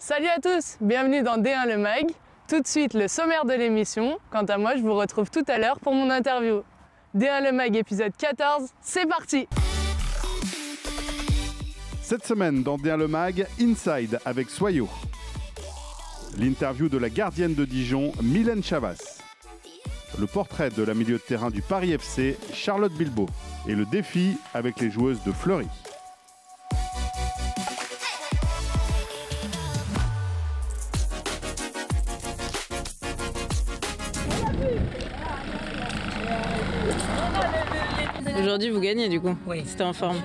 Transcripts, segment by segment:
Salut à tous, bienvenue dans D1 le Mag. Tout de suite le sommaire de l'émission. Quant à moi, je vous retrouve tout à l'heure pour mon interview. D1 le Mag épisode 14, c'est parti! Cette semaine dans D1 le Mag, Inside avec Soyo. L'interview de la gardienne de Dijon, Mylène Chavas. Le portrait de la milieu de terrain du Paris FC, Charlotte Bilbao. Et le défi avec les joueuses de Fleury. Aujourd'hui, vous gagnez du coup. Oui. C'était en forme.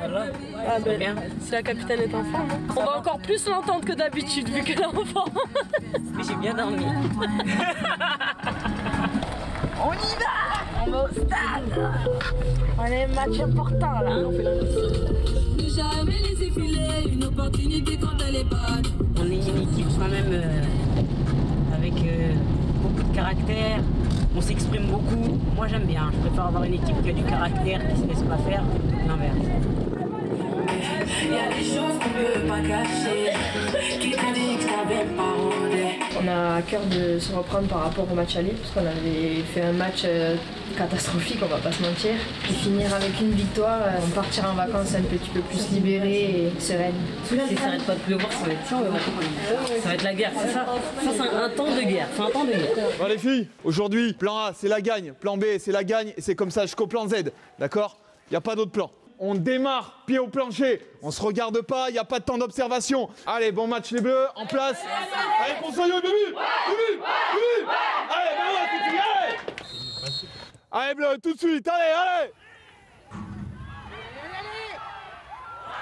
Ah ben, bien. si la capitaine est en forme, on va encore plus l'entendre que d'habitude vu qu'elle est en forme. Mais j'ai bien dormi. On y va! On va au stade! On a un match important là. Ne jamais laisser filer une opportunité quand elle est bonne. On est une équipe quand même avec beaucoup de caractère. On s'exprime beaucoup. Moi j'aime bien. Je préfère avoir une équipe qui a du caractère, qui se laisse pas faire, plutôt que l'inverse. Il y a des choses qu'on peut pas cacher. Qui t'ont dit que t'avais pas rodé. On a à cœur de se reprendre par rapport au match aller parce qu'on avait fait un match catastrophique, on va pas se mentir. Et finir avec une victoire, on partira en vacances un petit peu plus libéré et sereine. Si ça n'arrête pas de pleuvoir, ça va être ça. Ça va être la guerre, c'est ça. Ça c'est un temps de guerre. C'est un temps de guerre. Bon les filles, aujourd'hui, plan A c'est la gagne, plan B c'est la gagne et c'est comme ça jusqu'au plan Z, d'accord? Il n'y a pas d'autre plan. On démarre, pied au plancher, on se regarde pas, il n'y a pas de temps d'observation. Allez, bon match les bleus, en place. Allez, pour Soyo, Bubu, Bubu, Bubu. Allez, ben tout de suite, allez. Allez bleu, tout de suite, allez.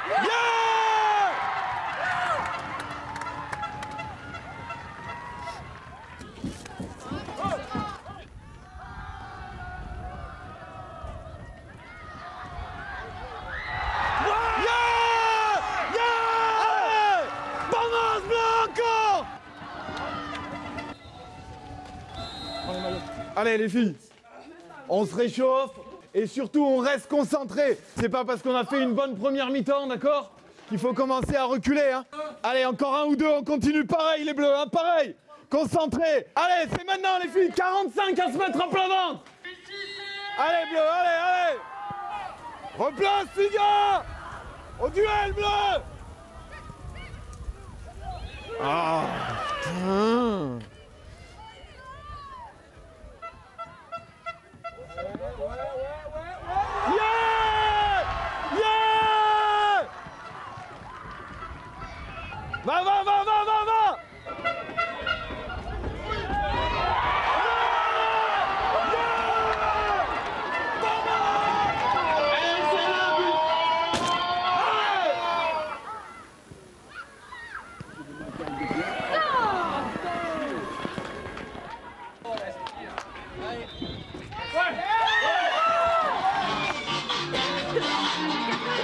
Yeah! Allez les filles, on se réchauffe et surtout on reste concentré. C'est pas parce qu'on a fait une bonne première mi-temps, d'accord, qu'il faut commencer à reculer. Hein. Allez, encore un ou deux, on continue pareil les bleus, hein, pareil. Concentré. Allez, c'est maintenant les filles, 45 à se mettre en plein ventre. Allez bleus, allez. Replace les gars. Au duel bleu. Ah, putain. Va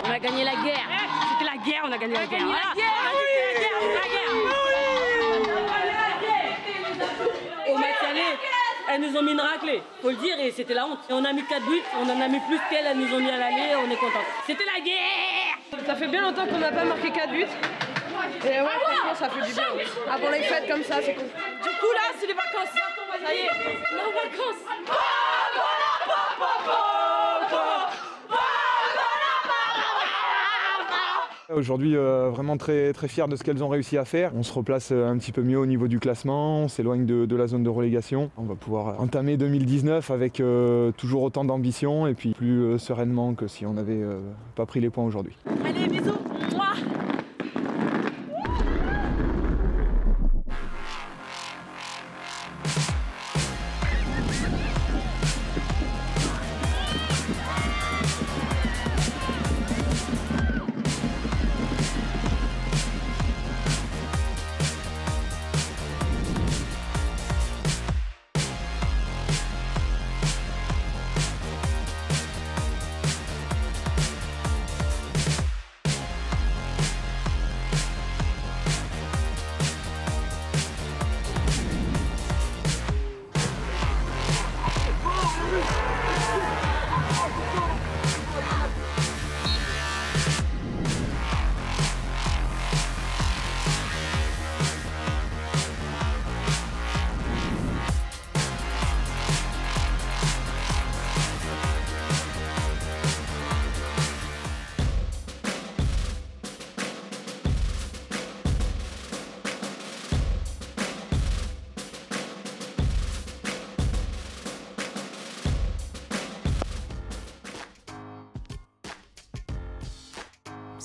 On a gagné la guerre. C'était la guerre, on a gagné la guerre. Au match aller, elles nous ont mis une raclée, faut le dire, et c'était la honte. Et on a mis 4 buts, on en a mis plus qu'elles, elles nous ont mis à l'aller, on est contents. C'était la guerre! Ça fait bien longtemps qu'on n'a pas marqué 4 buts. Et ouais, franchement, ça fait du bien. Avant les fêtes comme ça, c'est cool. Du coup là, c'est les vacances. Ça y est, nos vacances. Aujourd'hui, vraiment très fiers de ce qu'elles ont réussi à faire. On se replace un petit peu mieux au niveau du classement, on s'éloigne de la zone de relégation. On va pouvoir entamer 2019 avec toujours autant d'ambition et puis plus sereinement que si on n'avait pas pris les points aujourd'hui. Allez, bisous. Mouah.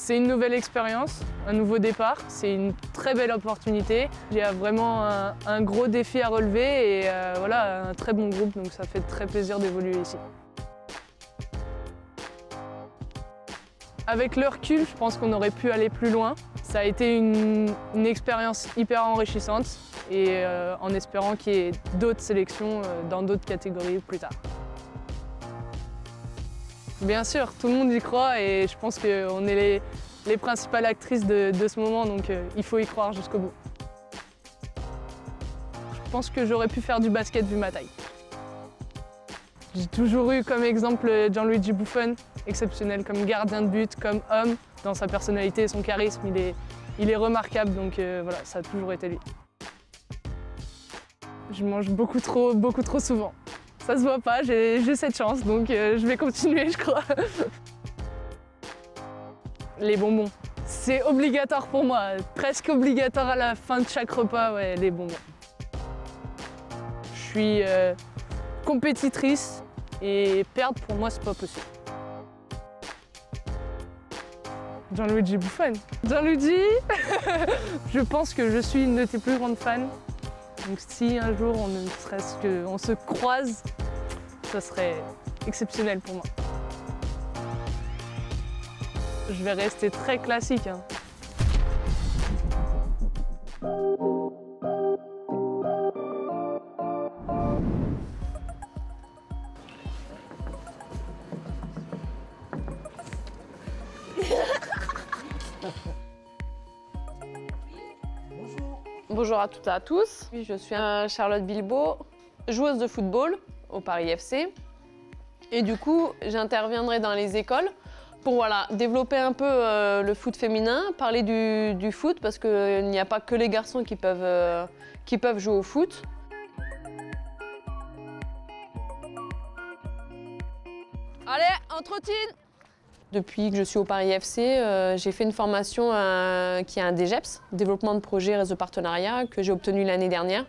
C'est une nouvelle expérience, un nouveau départ, c'est une très belle opportunité. Il y a vraiment un gros défi à relever et voilà, un très bon groupe, donc ça fait très plaisir d'évoluer ici. Avec le recul, je pense qu'on aurait pu aller plus loin. Ça a été une expérience hyper enrichissante et en espérant qu'il y ait d'autres sélections dans d'autres catégories plus tard. Bien sûr, tout le monde y croit et je pense qu'on est les principales actrices de ce moment, donc il faut y croire jusqu'au bout. Je pense que j'aurais pu faire du basket vu ma taille. J'ai toujours eu comme exemple Gianluigi Buffon, exceptionnel comme gardien de but, comme homme. Dans sa personnalité et son charisme, il est remarquable, donc voilà, ça a toujours été lui. Je mange beaucoup trop souvent. Ça se voit pas, j'ai cette chance, donc je vais continuer, je crois. Les bonbons, c'est obligatoire pour moi, presque obligatoire à la fin de chaque repas, ouais, les bonbons. Je suis compétitrice et perdre pour moi, c'est pas possible. Gianluigi Buffon. Gianluigi, je pense que je suis une de tes plus grandes fans. Donc si un jour on se croise, ça serait exceptionnel pour moi. Je vais rester très classique. Hein. Bonjour à toutes et à tous, je suis Charlotte Bilbao, joueuse de football au Paris FC. Et du coup, j'interviendrai dans les écoles pour voilà, développer un peu le foot féminin, parler du foot parce qu'il n'y a pas que les garçons qui peuvent jouer au foot. Allez, on trottine! Depuis que je suis au Paris FC, j'ai fait une formation qui est un DGEPS, développement de projet réseau partenariat, que j'ai obtenu l'année dernière.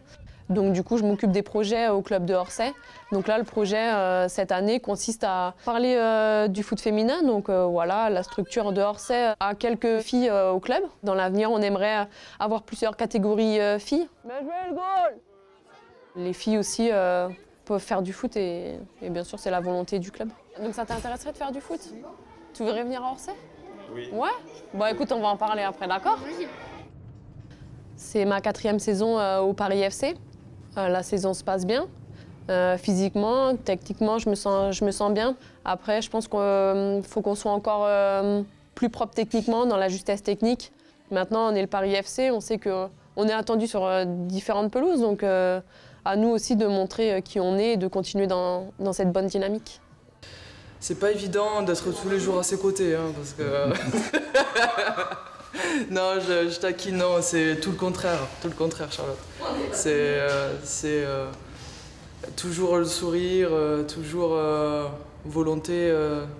Donc du coup, je m'occupe des projets au club de Orsay. Donc là, le projet cette année consiste à parler du foot féminin. Donc voilà, la structure de Orsay a quelques filles au club. Dans l'avenir, on aimerait avoir plusieurs catégories filles. Bien joué le goal! Les filles aussi peuvent faire du foot et bien sûr, c'est la volonté du club. Donc ça t'intéresserait de faire du foot? Tu voudrais venir à Orsay? Oui. Ouais? Bon écoute, on va en parler après, d'accord? C'est ma 4e saison au Paris FC. La saison se passe bien. Physiquement, techniquement, je me sens bien. Après, je pense qu'il faut qu'on soit encore plus propre techniquement, dans la justesse technique. Maintenant, on est le Paris FC, on sait qu'on est attendu sur différentes pelouses. Donc à nous aussi de montrer qui on est et de continuer dans cette bonne dynamique. C'est pas évident d'être tous les jours à ses côtés, hein, parce que... Non, je taquine, non, c'est tout le contraire, Charlotte. C'est toujours le sourire, toujours volonté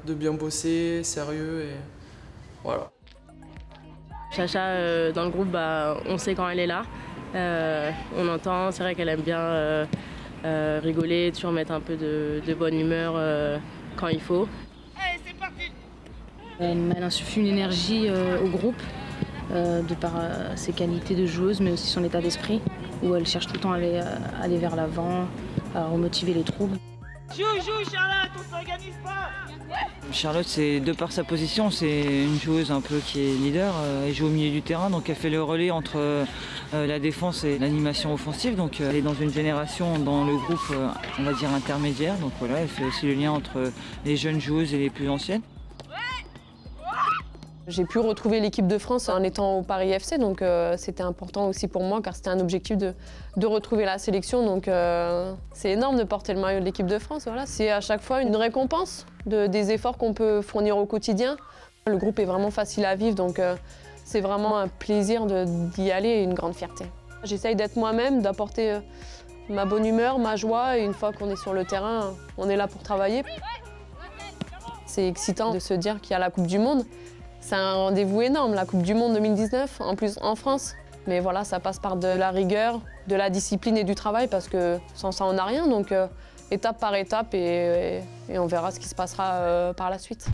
de bien bosser, sérieux, et voilà. Chacha, dans le groupe, on sait quand elle est là, on entend, c'est vrai qu'elle aime bien rigoler, toujours mettre un peu de bonne humeur quand il faut. Allez, c'est parti! Elle insuffle une énergie au groupe, de par ses qualités de joueuse, mais aussi son état d'esprit, où elle cherche tout le temps à aller vers l'avant, à remotiver les troupes. Joue, Charlotte, on s'organise pas! Charlotte, c'est de par sa position, c'est une joueuse un peu qui est leader. Elle joue au milieu du terrain, donc elle fait le relais entre la défense et l'animation offensive. Donc elle est dans une génération dans le groupe, on va dire intermédiaire. Donc voilà, elle fait aussi le lien entre les jeunes joueuses et les plus anciennes. J'ai pu retrouver l'équipe de France en étant au Paris FC, donc c'était important aussi pour moi car c'était un objectif de retrouver la sélection. Donc c'est énorme de porter le maillot de l'équipe de France. Voilà. C'est à chaque fois une récompense des efforts qu'on peut fournir au quotidien. Le groupe est vraiment facile à vivre, donc c'est vraiment un plaisir d'y aller et une grande fierté. J'essaye d'être moi-même, d'apporter ma bonne humeur, ma joie, et une fois qu'on est sur le terrain, on est là pour travailler. C'est excitant de se dire qu'il y a la Coupe du Monde. C'est un rendez-vous énorme, la Coupe du Monde 2019, en plus en France. Mais voilà, ça passe par de la rigueur, de la discipline et du travail, parce que sans ça, on n'a rien. Donc étape par étape, et on verra ce qui se passera par la suite.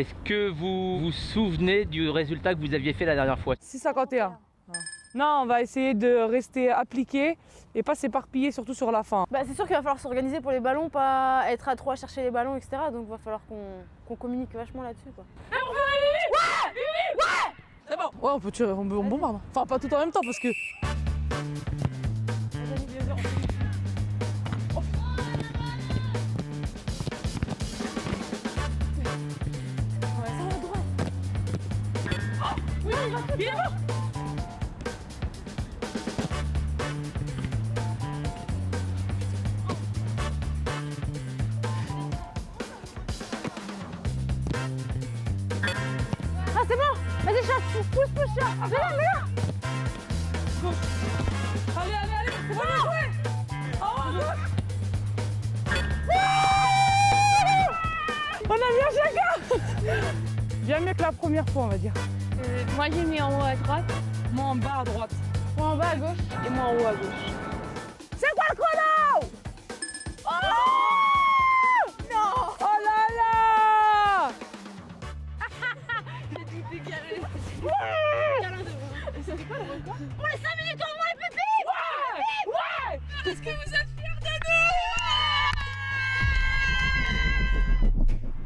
Est-ce que vous vous souvenez du résultat que vous aviez fait la dernière fois? 6,51. Non, on va essayer de rester appliqué et pas s'éparpiller, surtout sur la fin. Bah, c'est sûr qu'il va falloir s'organiser pour les ballons, pas être à 3 à chercher les ballons, etc. Donc il va falloir qu'on communique vachement là-dessus, quoi. Ouais, c'est bon. Ouais, on peut tirer, on bombarde. Enfin, pas tout en même temps parce que... Il est mort. Ah, c'est bon. Vas-y, chat, pousse, chat. Mais là. Allez, c'est bon, bien joué. On a bien chacun. Bien mieux que la première fois, on va dire. Moi j'ai mis en haut à droite. Moi en bas à droite. Moi en bas à gauche. Et moi en haut à gauche. C'est quoi le chrono? Oh non. Oh là là. J'ai dit dégager. C'était quoi le record? Pour les 5 minutes en moins, les pépés. Ouais. Est-ce que vous êtes fiers de nous?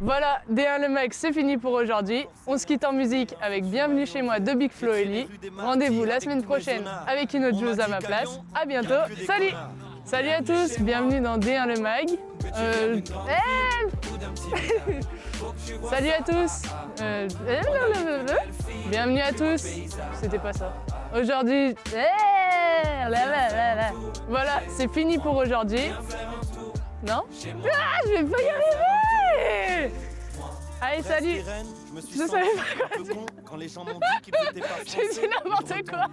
Voilà, D1 le Mag, c'est fini pour aujourd'hui. On se quitte en musique avec Bienvenue chez moi de Big Flo et Lee. Rendez-vous la semaine prochaine avec une autre joueuse à ma place. À bientôt, salut! Salut à tous, bienvenue dans D1 le Mag. Salut à tous. Bienvenue à tous. C'était pas ça. Aujourd'hui. Voilà, c'est fini pour aujourd'hui. Non? Ah, je vais pas y arriver! Allez, salut! Je savais pas quoi dire. J'ai dit n'importe quoi.